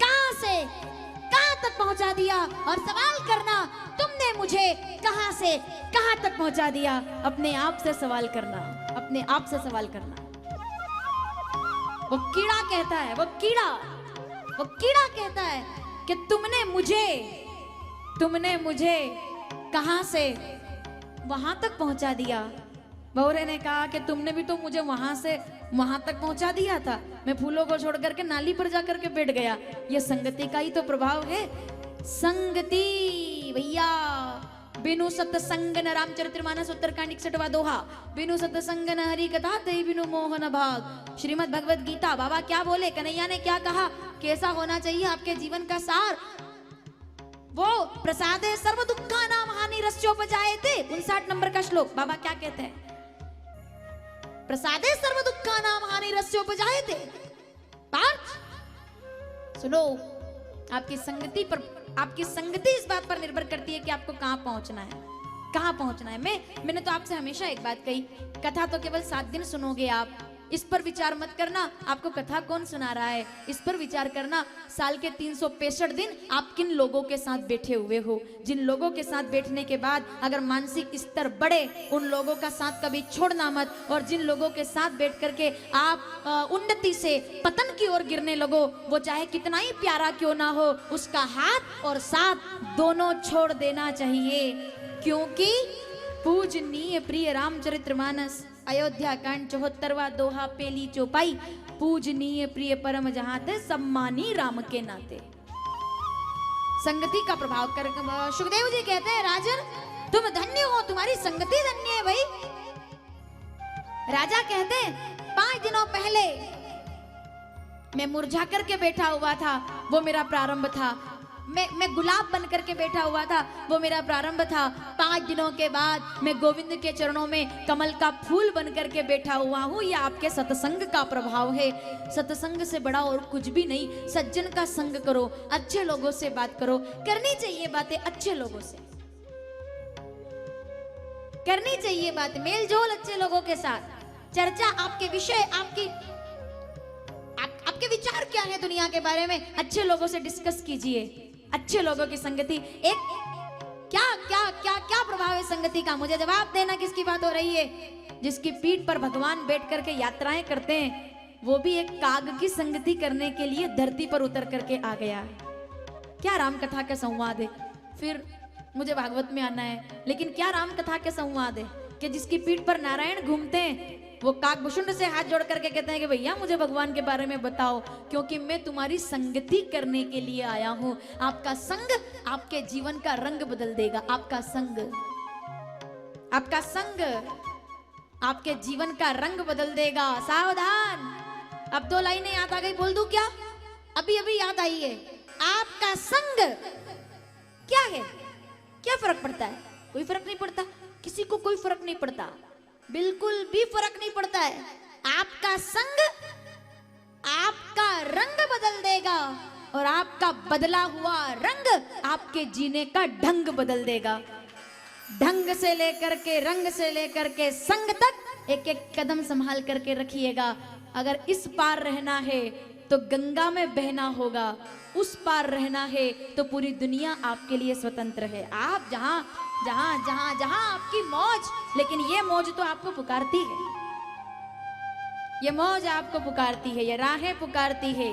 कहां से कहां तक पहुंचा दिया। और सवाल करना, तुमने मुझे कहां से कहां तक पहुंचा दिया। अपने आप से सवाल करना, अपने आप से सवाल करना। वो कीड़ा कहता है, वो कीड़ा कहता है कि तुमने मुझे कहां से वहां तक पहुंचा दिया। भौरे ने कहा कि तुमने भी तो मुझे वहां से वहां तक पहुंचा दिया था, मैं फूलों को छोड़ करके नाली पर जाकर के बैठ गया। ये संगति का ही तो प्रभाव है। संगति भैया, बिनु सत्संग न रामचरितमानस उत्तरकांड 61वां दोहा, बिनु सत्संग न हरि कथा ते बिनु मोहन भाग। श्रीमद् भगवद गीता। बाबा क्या बोले, कन्हैया ने क्या कहा, कैसा होना चाहिए आपके जीवन का सार। वो प्रसादे सर्व दुखा नाम हानि रस्योपजायते, 59 नंबर का श्लोक। बाबा क्या कहते हैं, प्रसादे सर्व दुखा नाम हानि रस्योपजायते। पार्थ सुनो, आपकी संगति इस बात पर निर्भर करती है कि आपको कहां पहुंचना है, कहां पहुंचना है। मैंने तो आपसे हमेशा एक बात कही, कथा तो केवल 7 दिन सुनोगे आप, इस पर विचार मत करना आपको कथा कौन सुना रहा है, इस पर विचार करना साल के 365 दिन आप किन लोगों के साथ बैठे हुए हो। जिन लोगों के साथ बैठने के बाद अगर मानसिक स्तर बढ़े, उन लोगों का साथ कभी छोड़ना मत। और जिन लोगों के साथ बैठ करके आप उन्नति से पतन की ओर गिरने लगो, वो चाहे कितना ही प्यारा क्यों ना हो, उसका हाथ और साथ दोनों छोड़ देना चाहिए। क्योंकि पूजनीय प्रिय रामचरितमानस अयोध्या कांड 74वां दोहा पहली चौपाई, पूजनीय प्रिय परम जहाते सम्मानी राम के नाते। संगति का प्रभाव कर सुखदेव जी कहते हैं, राजन तुम धन्य हो, तुम्हारी संगति धन्य है भाई। राजा कहते हैं 5 दिनों पहले मैं मुरझा करके बैठा हुआ था, वो मेरा प्रारंभ था। मैं गुलाब बन करके बैठा हुआ था, वो मेरा प्रारंभ था। 5 दिनों के बाद मैं गोविंद के चरणों में कमल का फूल बन करके बैठा हुआ हूँ। यह आपके सत्संग का प्रभाव है। सत्संग से बड़ा और कुछ भी नहीं। सज्जन का संग करो, अच्छे लोगों से बात करो, करनी चाहिए बातें अच्छे लोगों से, करनी चाहिए बात, मेल जोल अच्छे लोगों के साथ, चर्चा आपके विषय, आपके विचार क्या है दुनिया के बारे में, अच्छे लोगों से डिस्कस कीजिए। अच्छे लोगों की संगति एक क्या क्या क्या क्या प्रभाव है संगति का, मुझे जवाब देना। किसकी बात हो रही है? जिसकी पीठ पर भगवान बैठ करके यात्राएं करते हैं, वो भी एक काग की संगति करने के लिए धरती पर उतर करके आ गया है। क्या राम कथा का संवाद है। फिर मुझे भागवत में आना है, लेकिन क्या राम कथा के संवाद है कि जिसकी पीठ पर नारायण घूमते हैं वो काकभूषुंड से हाथ जोड़ करके कहते हैं कि भैया मुझे भगवान के बारे में बताओ, क्योंकि मैं तुम्हारी संगति करने के लिए आया हूं। आपका संग आपके जीवन का रंग बदल देगा। आपका संग आपके जीवन का रंग बदल देगा। सावधान, अब 2 लाइनें याद आ गई, बोल दूं क्या? अभी अभी याद आई है। आपका संग क्या है? क्या फर्क पड़ता है? कोई फर्क नहीं पड़ता, किसी को कोई फर्क नहीं पड़ता, बिल्कुल भी फर्क नहीं पड़ता है। आपका संग आपका रंग बदल देगा और आपका बदला हुआ रंग आपके जीने का ढंग बदल देगा। ढंग से लेकर के, रंग से लेकर के संग तक एक एक कदम संभाल करके रखिएगा। अगर इस पार रहना है तो गंगा में बहना होगा, उस पार रहना है तो पूरी दुनिया आपके लिए स्वतंत्र है। आप जहां जहां जहां जहां आपकी मौज, लेकिन ये मौज तो आपको पुकारती है, ये मौज आपको पुकारती है, ये राहें पुकारती है,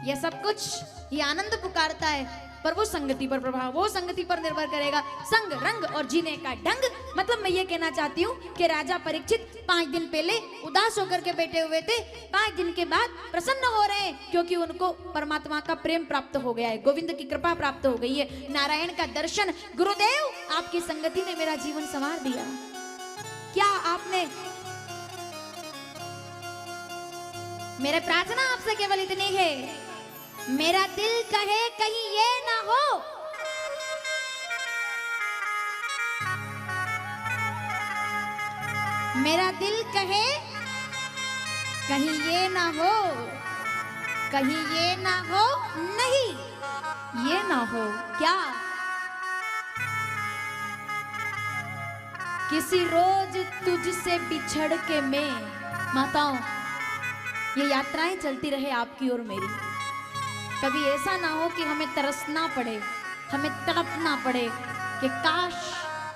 ये सब कुछ, ये आनंद पुकारता है। पर वो संगति पर प्रभाव, वो संगति पर निर्भर करेगा। संग, रंग और जीने का ढंग। मतलब मैं ये कहना चाहती हूँ कि राजा परीक्षित 5 दिन पहले उदास होकर के बैठे हुए थे, 5 दिन के बाद प्रसन्न हो रहे हैं, क्योंकि उनको परमात्मा का प्रेम प्राप्त हो गया है, गोविंद की कृपा प्राप्त हो गई है, नारायण का दर्शन। गुरुदेव आपकी संगति ने मेरा जीवन संवार दिया। क्या आपने, मेरे प्रार्थना आपसे केवल इतनी है, मेरा दिल कहे कहीं ये ना हो मेरा दिल कहे कहीं ये ना हो, कहीं ये ना हो, नहीं ये ना हो। क्या? किसी रोज तुझसे बिछड़ के मैं, माताओं ये यात्राएं चलती रहे आपकी और मेरी। कभी ऐसा ना हो कि हमें तरसना पड़े, हमें तड़पना पड़े कि काश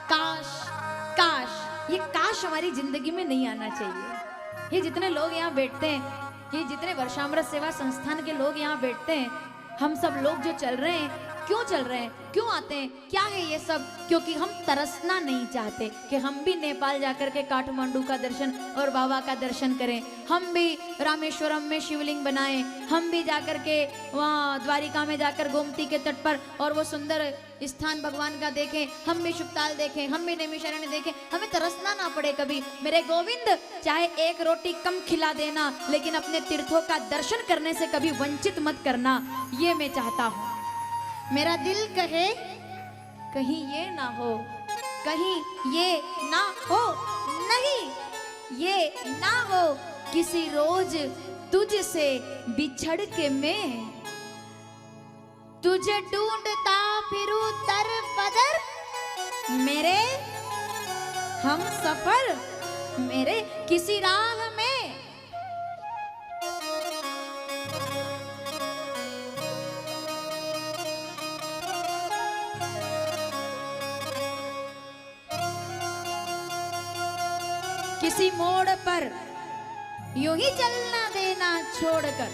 काश काश। ये काश हमारी जिंदगी में नहीं आना चाहिए। ये जितने लोग यहाँ बैठते हैं, ये जितने वर्षामृत सेवा संस्थान के लोग यहाँ बैठते हैं, हम सब लोग जो चल रहे हैं, क्यों चल रहे हैं, क्यों आते हैं, क्या है ये सब? क्योंकि हम तरसना नहीं चाहते कि हम भी नेपाल जाकर के काठमांडू का दर्शन और बाबा का दर्शन करें, हम भी रामेश्वरम में शिवलिंग बनाएं, हम भी जाकर के वहाँ द्वारिका में जाकर गोमती के तट पर और वो सुंदर स्थान भगवान का देखें, हम भी शुक्ताल देखें, हम भी नैमिषारण्य देखें। हमें तरसना ना पड़े कभी। मेरे गोविंद चाहे 1 रोटी कम खिला देना, लेकिन अपने तीर्थों का दर्शन करने से कभी वंचित मत करना, ये मैं चाहता हूँ। मेरा दिल कहे कहीं ये ना हो, कहीं ये ना हो, नहीं ये ना हो। किसी रोज तुझसे बिछड़ के मैं तुझे ढूंढता फिरूं दर बदर, मेरे हम सफर मेरे किसी राह में। किसी मोड़ पर यूं ही चलना देना छोड़कर,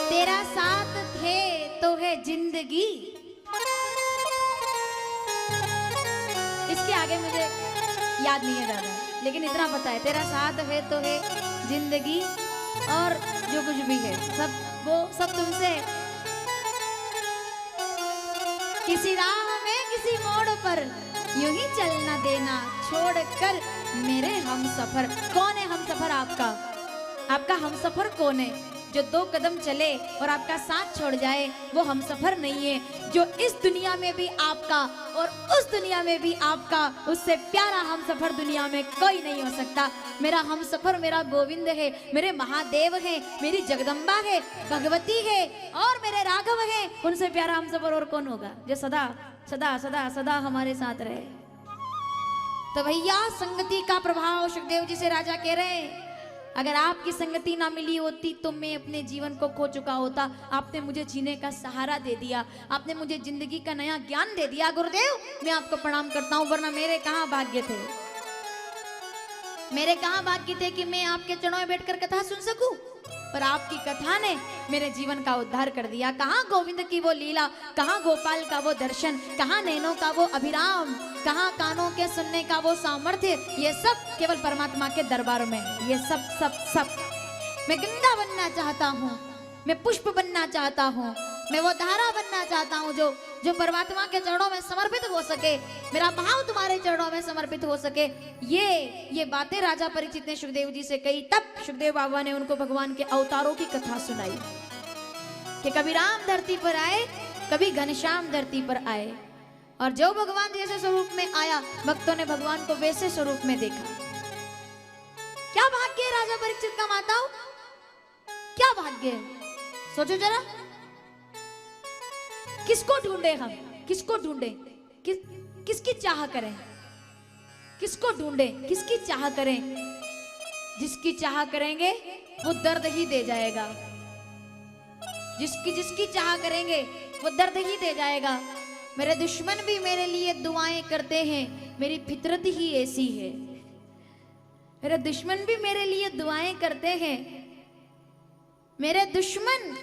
तेरा साथ थे तो है जिंदगी। इसके आगे मुझे याद नहीं है ज्यादा, लेकिन इतना पता है, तेरा साथ है तो है जिंदगी और जो कुछ भी है सब, वो सब तुमसे। किसी राह में किसी मोड़ पर यूं ही चलना देना छोड़कर, मेरे हम सफर। कौन है हम सफर? आपका आपका हम सफर कौन है? जो 2 कदम चले और आपका साथ छोड़ जाए, वो हम सफर नहीं है। जो इस दुनिया में भी आपका और उस दुनिया में भी आपका, उससे प्यारा हम सफर दुनिया में कोई नहीं हो सकता। मेरा हम सफर मेरा गोविंद है, मेरे महादेव है, मेरी जगदम्बा है, भगवती है और मेरे राघव है। उनसे प्यारा हम सफर और कौन होगा, जो सदा सदा सदा सदा हमारे साथ रहे। तो भैया संगति का प्रभाव, सुखदेव जी से राजा कह रहे हैं, अगर आपकी संगति ना मिली होती तो मैं अपने जीवन को खो चुका होता। आपने मुझे जीने का सहारा दे दिया, आपने मुझे जिंदगी का नया ज्ञान दे दिया। गुरुदेव मैं आपको प्रणाम करता हूँ, वरना मेरे कहाँ भाग्य थे, मेरे कहाँ भाग्य थे कि मैं आपके चरणों में बैठकर कथा सुन सकूं। पर आपकी कथा ने मेरे जीवन का उद्धार कर दिया। कहाँ गोविंद की वो लीला, कहाँ गोपाल का वो दर्शन, कहाँ नैनों का वो अभिराम, कहाँ कानों के सुनने का वो सामर्थ्य। ये सब केवल परमात्मा के दरबार में है। ये सब सब सब मैं गंगा बनना चाहता हूँ, मैं पुष्प बनना चाहता हूँ, मैं वो धारा बनना चाहता हूँ जो जो परमात्मा के चरणों में समर्पित हो सके। मेरा भाव तुम्हारे चरणों में समर्पित हो सके। ये बातें राजा परीक्षित ने सुखदेव जी से कही। तब सुखदेव बाबा ने उनको भगवान के अवतारों की कथा सुनाई कि कभी राम धरती पर आए, कभी घनश्याम धरती पर आए, और जो भगवान जैसे स्वरूप में आया, भक्तों ने भगवान को वैसे स्वरूप में देखा। क्या भाग्य है राजा परीक्षित का माताओं, क्या भाग्य है। सोचो जरा, किसको ढूंढे हम, किसको ढूंढे, किसकी चाह करें, किसको ढूंढे, किसकी चाह करें। जिसकी चाह करेंगे वो दर्द ही दे जाएगा, जिसकी चाह करेंगे वो दर्द ही दे जाएगा। मेरे दुश्मन भी मेरे लिए दुआएं करते हैं, मेरी फितरत ही ऐसी है। मेरे दुश्मन भी मेरे लिए दुआएं करते हैं, मेरे दुश्मन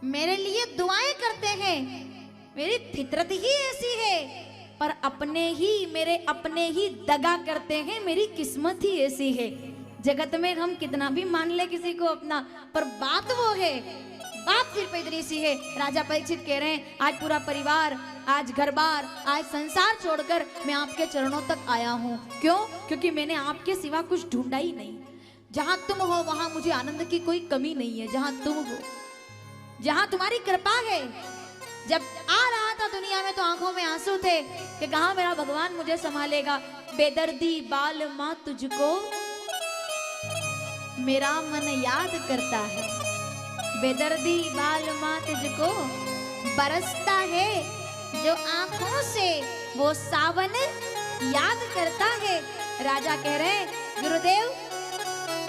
मेरे लिए दुआएं करते हैं, मेरी फितरत ही ऐसी है। पर मेरे अपने ही दगा करते हैं, मेरी किस्मत ही ऐसी है। जगत में हम कितना भी मान ले किसी को अपना, पर बात वो है, बात सिर्फ इतनी सी है। राजा परीक्षित कह रहे हैं, आज पूरा परिवार, आज घर बार, आज संसार छोड़कर मैं आपके चरणों तक आया हूँ। क्यों? क्योंकि मैंने आपके सिवा कुछ ढूंढा ही नहीं। जहां तुम हो वहां मुझे आनंद की कोई कमी नहीं है। जहां तुम हो, जहां तुम्हारी कृपा है। जब आ रहा था दुनिया में तो आंखों में आंसू थे कि कहां मेरा भगवान मुझे संभालेगा। बेदर्दी बाल मां तुझको मेरा मन याद करता है, बेदर्दी बाल मां तुझको बरसता है, जो आंखों से वो सावन याद करता है। राजा कह रहे, गुरुदेव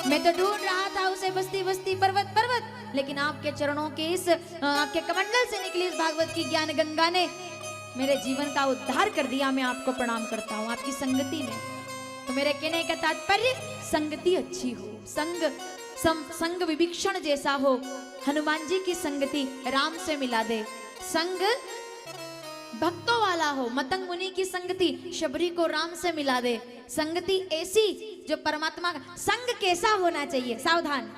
मैं तो ढूंढ रहा था उसे बस्ती बस्ती पर्वत पर्वत, लेकिन आपके चरणों के इस आपके कमंडल से निकली इस भागवत की ज्ञान गंगा ने मेरे जीवन का उद्धार कर दिया। मैं आपको प्रणाम करता हूँ आपकी संगति ने। तो मेरे कहने का तात्पर्य, संगति अच्छी हो, संग विभीषण जैसा हो। हनुमान जी की संगति राम से मिला दे, संग भक्तों वाला हो। मतंग मुनि की संगति शबरी को राम से मिला दे। संगति ऐसी जो परमात्मा का। संग कैसा होना चाहिए, सावधान,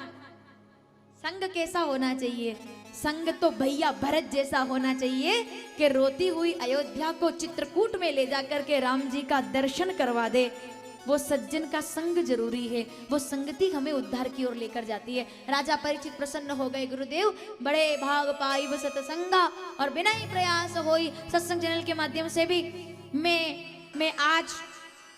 संग कैसा होना चाहिए। संग तो भैया भरत जैसा होना चाहिए कि रोती हुई अयोध्या को चित्रकूट में ले जाकर के राम जी का दर्शन करवा दे। वो सज्जन का संग जरूरी है, वो संगति हमें उद्धार की ओर लेकर जाती है। राजा परीक्षित प्रसन्न हो गए, गुरुदेव बड़े भाग पाई वो सतसंगा, और बिना ही प्रयास होई। सत्संग चैनल के माध्यम से भी मैं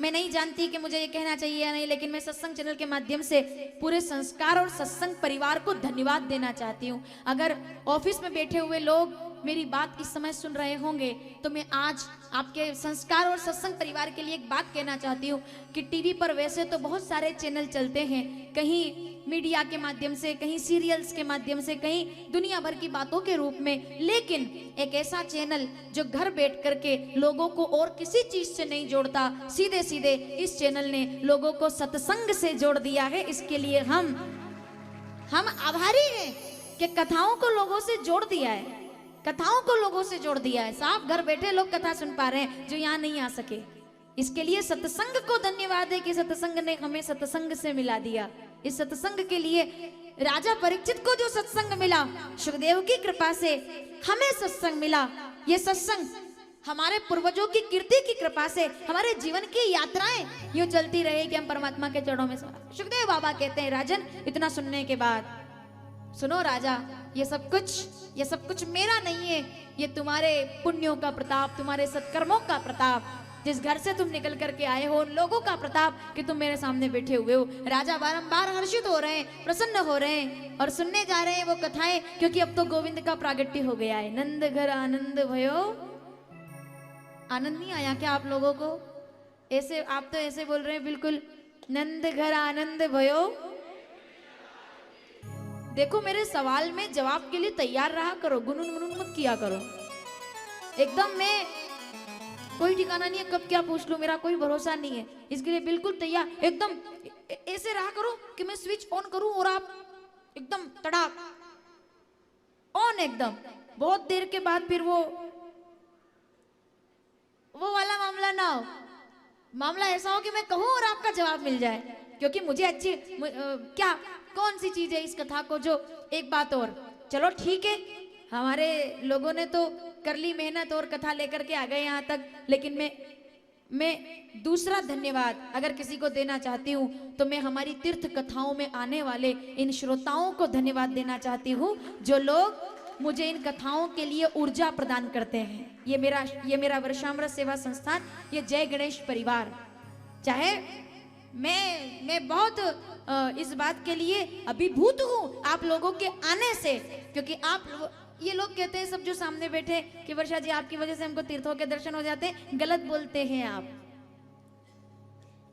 नहीं जानती कि मुझे ये कहना चाहिए या नहीं, लेकिन मैं सत्संग चैनल के माध्यम से पूरे संस्कार और सत्संग परिवार को धन्यवाद देना चाहती हूँ। अगर ऑफिस में बैठे हुए लोग मेरी बात इस समय सुन रहे होंगे तो मैं आज आपके संस्कार और सत्संग परिवार के लिए एक बात कहना चाहती हूँ कि टीवी पर वैसे तो बहुत सारे चैनल चलते हैं, कहीं मीडिया के माध्यम से, कहीं सीरियल्स के माध्यम से, कहीं दुनिया भर की बातों के रूप में, लेकिन एक ऐसा चैनल जो घर बैठ करके लोगों को और किसी चीज से नहीं जोड़ता, सीधे सीधे इस चैनल ने लोगों को सत्संग से जोड़ दिया है। इसके लिए हम आभारी हैं कि कथाओं को लोगों से जोड़ दिया है, कथाओं को लोगों से जोड़ दिया है। साफ घर बैठे लोग कथा सुन पा रहे हैं जो यहाँ नहीं आ सके। इसके लिए सत्संग को धन्यवाद है कि सत्संग ने हमें सत्संग से मिला दिया। इस सत्संग के लिए राजा परीक्षित को जो सत्संग मिला, सुखदेव की कृपा से हमें सत्संग मिला। ये सत्संग हमारे पूर्वजों की कीर्ति की कृपा से हमारे जीवन की यात्राएं यूं चलती रहे कि हम परमात्मा के चरणों में। सुखदेव बाबा कहते हैं, राजन इतना सुनने के बाद सुनो राजा, ये सब कुछ मेरा नहीं है, ये तुम्हारे पुण्यों का प्रताप, तुम्हारे सत्कर्मों का प्रताप, जिस घर से तुम निकल करके आए हो उन लोगों का प्रताप कि तुम मेरे सामने बैठे हुए हो। राजा बारंबार हर्षित हो रहे हैं, प्रसन्न हो रहे हैं और सुनने जा रहे हैं वो कथाएं, क्योंकि अब तो गोविंद का प्रागट्य हो गया है। नंद घर आनंद भयो। आनंद नहीं आया क्या आप लोगों को? ऐसे आप तो ऐसे बोल रहे हैं बिल्कुल, नंद घर आनंद भयो। देखो मेरे सवाल में जवाब के लिए तैयार रहा करो, गुनून मुनून मत किया करो। एकदम मैं कोई ठिकाना नहीं है कब क्या पूछ लूं, मेरा कोई भरोसा नहीं है, इसके लिए बिल्कुल तैयार एकदम ऐसे रहा करो कि मैं स्विच ऑन करूं और आप एकदम तड़ाक ऑन एकदम। बहुत देर के बाद फिर वो वाला मामला ना हो, मामला ऐसा हो कि मैं कहूं और आपका जवाब मिल जाए, क्योंकि मुझे अच्छी क्या कौन सी चीज है इस कथा को जो। एक बात और, चलो ठीक है हमारे लोगों ने तो कर ली मेहनत और कथा लेकर के आ गए यहाँ तक, लेकिन मैं दूसरा धन्यवाद अगर किसी को देना चाहती हूँ तो मैं हमारी तीर्थ कथाओं में आने वाले इन श्रोताओं को धन्यवाद देना चाहती हूँ, जो लोग मुझे इन कथाओं के लिए ऊर्जा प्रदान करते हैं। ये मेरा वर्षामृत सेवा संस्थान, ये जय गणेश परिवार, चाहे मैं बहुत इस बात के लिए अभिभूत हूँ आप लोगों के आने से, क्योंकि आप ये लोग कहते हैं सब जो सामने बैठे कि वर्षा जी आपकी वजह से हमको तीर्थों के दर्शन हो जाते हैं। गलत बोलते हैं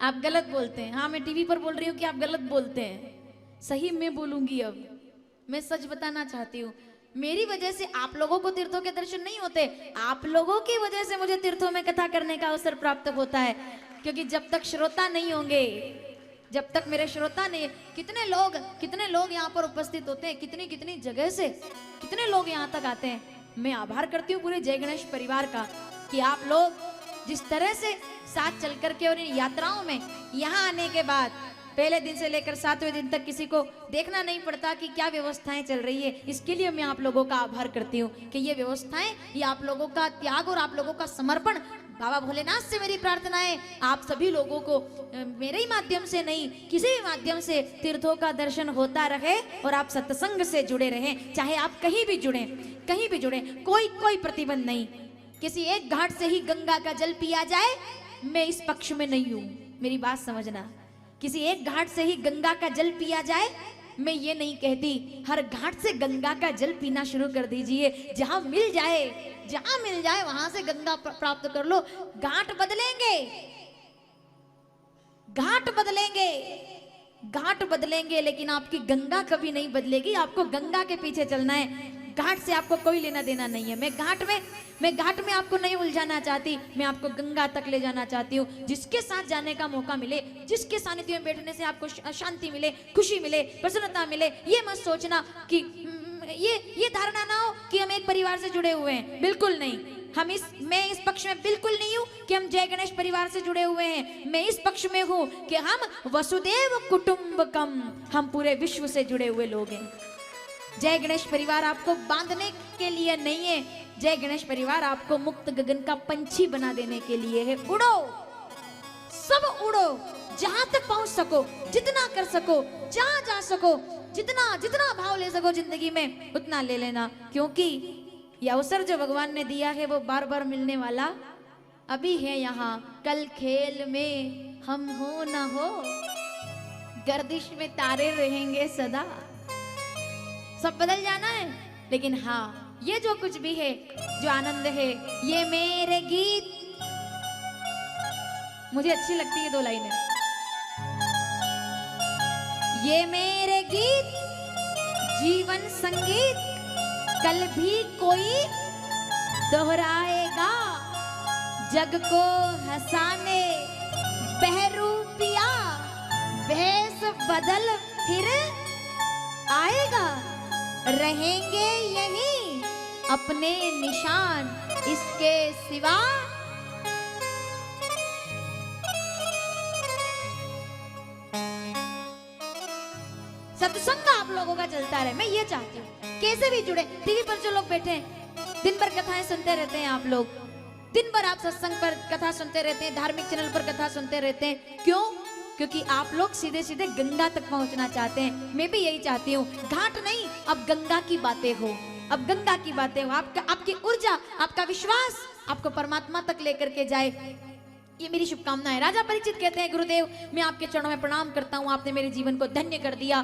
आप गलत बोलते हैं। हाँ मैं टीवी पर बोल रही हूँ कि आप गलत बोलते हैं, सही मैं बोलूंगी। अब मैं सच बताना चाहती हूँ, मेरी वजह से आप लोगों को तीर्थों के दर्शन नहीं होते, आप लोगों की वजह से मुझे तीर्थों में कथा करने का अवसर प्राप्त होता है। क्योंकि जब तक श्रोता नहीं होंगे, जब तक मेरे श्रोता नहीं, कितने लोग यहाँ पर उपस्थित होते हैं, कितनी जगह से कितने लोग यहाँ तक आते हैं। मैं आभार करती हूँ पूरे जय गणेश परिवार का कि आप लोग जिस तरह से साथ चल करके और इन यात्राओं में यहाँ आने के बाद पहले दिन से लेकर 7वें दिन तक किसी को देखना नहीं पड़ता कि क्या व्यवस्थाएं चल रही है। इसके लिए मैं आप लोगों का आभार करती हूँ कि ये व्यवस्थाएं, ये आप लोगों का त्याग और आप लोगों का समर्पण, बाबा भोलेनाथ से मेरी प्रार्थना है आप सभी लोगों को मेरे ही माध्यम से नहीं किसी भी माध्यम से तीर्थों का दर्शन होता रहे और आप सत्संग से जुड़े रहें। चाहे आप कहीं भी जुड़े, कोई प्रतिबंध नहीं। किसी एक घाट से ही गंगा का जल पिया जाए, मैं इस पक्ष में नहीं हूं, मेरी बात समझना। किसी एक घाट से ही गंगा का जल पिया जाए, मैं ये नहीं कहती हर घाट से गंगा का जल पीना शुरू कर दीजिए। जहां मिल जाए वहां से गंगा प्राप्त कर लो। घाट बदलेंगे लेकिन आपकी गंगा कभी नहीं बदलेगी। आपको गंगा के पीछे चलना है, घाट से आपको कोई लेना देना नहीं है। मैं घाट में आपको नहीं उलझाना चाहती, मैं आपको गंगा तक ले जाना चाहती हूँ। जिसके साथ जाने का मौका मिले, जिसके सानिध्य में बैठने से आपको शांति मिले, खुशी मिले, प्रसन्नता मिले, ये मत सोचना कि ये धारणा ना हो कि हम एक परिवार से जुड़े हुए हैं। बिल्कुल नहीं, मैं इस पक्ष में बिल्कुल नहीं हूँ कि हम जय गणेश परिवार से जुड़े हुए हैं। मैं इस पक्ष में हूँ कि हम वसुदेव कुटुंबकम, हम पूरे विश्व से जुड़े हुए लोग हैं। जय गणेश परिवार आपको बांधने के लिए नहीं है, जय गणेश परिवार आपको मुक्त गगन का पंछी बना देने के लिए है। उड़ो, सब उड़ो, जहां तक पहुंच सको, जितना कर सको, जहां जा सको, जितना भाव ले सको जिंदगी में उतना ले लेना। क्योंकि ये अवसर जो भगवान ने दिया है वो बार बार मिलने वाला अभी है यहाँ। कल खेल में हम हो ना हो, गर्दिश में तारे रहेंगे सदा। सब बदल जाना है, लेकिन हाँ ये जो कुछ भी है, जो आनंद है, ये मेरे गीत, मुझे अच्छी लगती है 2 लाइनें। ये मेरे गीत जीवन संगीत कल भी कोई दोहराएगा, जग को हंसाने बहरूपिया भेष बदल फिर आएगा। रहेंगे यही अपने निशान, इसके सिवा सत्संग आप लोगों का चलता रहे। मैं ये चाहती हूँ कैसे भी जुड़े। टीवी पर जो लोग बैठे हैं, दिन भर कथाएं सुनते रहते हैं, आप लोग दिन भर आप सत्संग पर कथा सुनते रहते हैं, धार्मिक चैनल पर कथा सुनते रहते हैं। क्यों? क्योंकि आप लोग सीधे सीधे गंगा तक पहुंचना चाहते हैं। मैं भी यही चाहती हूँ। घाट नहीं, अब गंगा की बातें हो, अब गंगा की बातें हो। आपकी ऊर्जा, आपका विश्वास आपको परमात्मा तक लेकर के जाए, ये मेरी शुभकामना है। राजा परीक्षित कहते हैं, गुरुदेव मैं आपके चरणों में प्रणाम करता हूँ, आपने मेरे जीवन को धन्य कर दिया।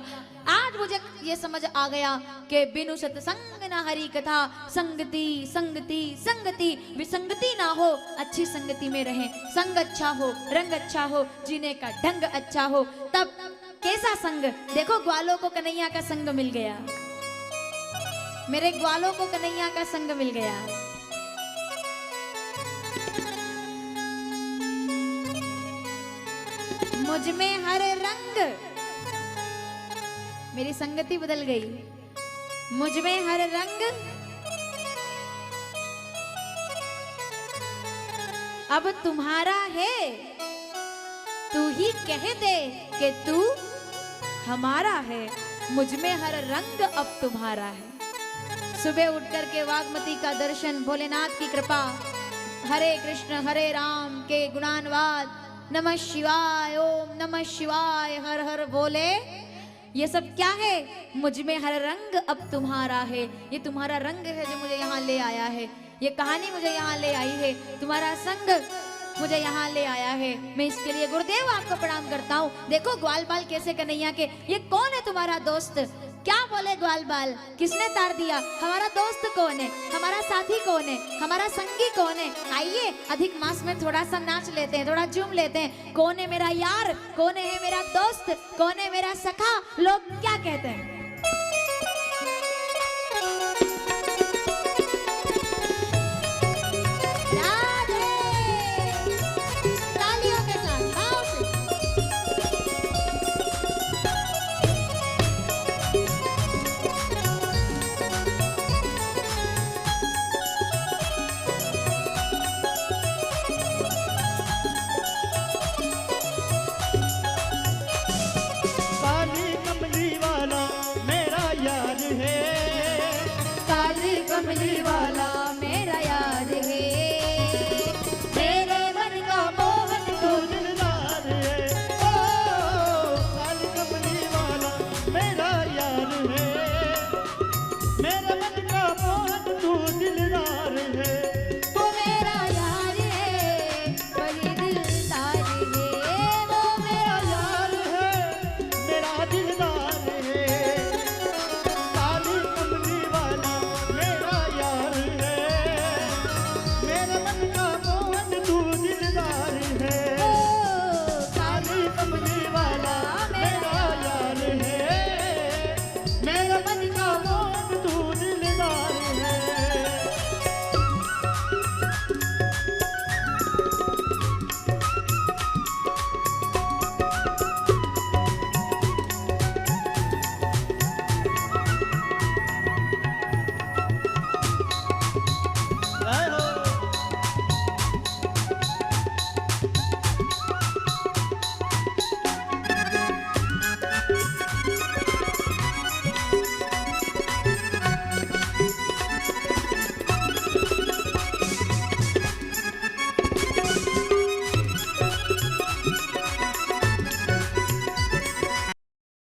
आज मुझे ये समझ आ गया कि बिनु सत्संग न हरि कथा, संगति संगति संगति, विसंगति ना हो, अच्छी संगति में रहें। संग अच्छा हो, रंग अच्छा हो, जीने का ढंग अच्छा हो, तब कैसा संग? देखो ग्वालों को कन्हैया का संग मिल गया, मेरे ग्वालों को कन्हैया का संग मिल गया। मुझ में हर रंग, मेरी संगति बदल गई। मुझ में हर रंग अब तुम्हारा है, तू ही कह दे कि तू हमारा है। मुझ में हर रंग अब तुम्हारा है। सुबह उठकर के वागमती का दर्शन, भोलेनाथ की कृपा, हरे कृष्ण हरे राम के गुणानुवाद, नमः शिवाय, ओम नमः शिवाय, हर हर बोले, ये सब क्या है? मुझ में हर रंग अब तुम्हारा है। ये तुम्हारा रंग है जो मुझे यहाँ ले आया है, ये कहानी मुझे यहाँ ले आई है, तुम्हारा संग मुझे यहाँ ले आया है। मैं इसके लिए गुरुदेव आपको प्रणाम करता हूँ। देखो ग्वाल बाल कैसे कन्हैया के, ये कौन है तुम्हारा दोस्त? क्या बोले ग्वाल बाल, किसने तार दिया? हमारा दोस्त कौन है? हमारा साथी कौन है? हमारा संगी कौन है? आइए अधिक मास में थोड़ा सा नाच लेते हैं, थोड़ा झूम लेते हैं। कौन है मेरा यार? कौन है मेरा दोस्त? कौन है मेरा सखा? लोग क्या कहते हैं? कमली वाला